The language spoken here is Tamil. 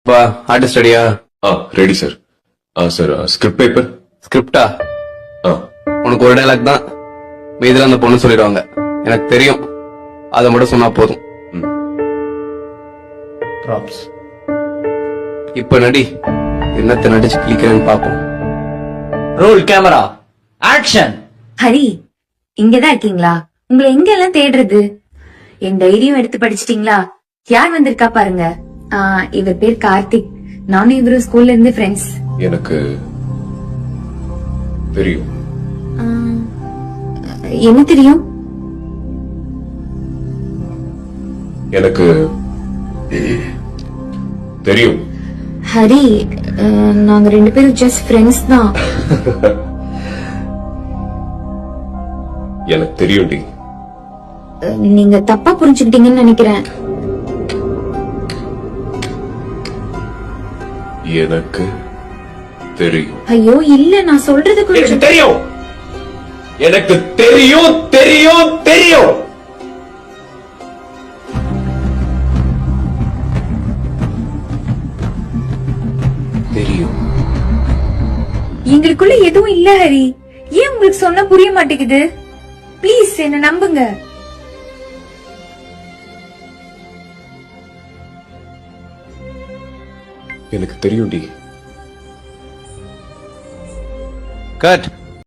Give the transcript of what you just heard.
பா ஆர்டிஸ்ட் ரெடியா? Ready sir. Sir script paper. ஸ்கிரிப்டா? உனக்கு ஒரு டைலாக் தான், மீதில அந்த பொண்ணு சொல்லிடுவாங்க. எனக்கு தெரியும், அதை மட்டும் சொன்னா போதும். இப்ப நடி, என்னத்தை நடிச்சு கிளிக்கிறேன்னு பாப்போம். Role camera action. ஹரி, இங்கதான் இருக்கீங்களா? உங்களை எங்க எல்லாம் தேடுறது? என் டைரியும் எடுத்து படிச்சிட்டீங்களா? யார் வந்திருக்கா பாருங்க. இவர் பேர் கார்த்திக். நானும் இவரும் ஸ்கூல்ல இருந்து ஃப்ரெண்ட்ஸ். எனக்கு தெரியும். என்ன தெரியும்? எனக்கு தெரியும். ஹரி, நாங்க ரெண்டு பேரும் ஜஸ்ட் ஃப்ரெண்ட்ஸ் தான். எனக்கு தெரியும்டி. நீங்க தப்பா புரிஞ்சுக்கிட்டீங்கன்னு நினைக்கிறேன். எனக்கு தெரியும். ஐயோ இல்ல, நான் சொல்றது எனக்கு கொஞ்சம் தெரியும். எனக்கு தெரியும் தெரியும் தெரியும். தெரியும். எங்களுக்குள்ள எதுவும் இல்ல ஹரி. ஏன் உங்களுக்கு சொன்னா புரிய மாட்டேங்குது? ப்ளீஸ் என்ன நம்புங்க. எனக்கு தெரியும்டி. கட்.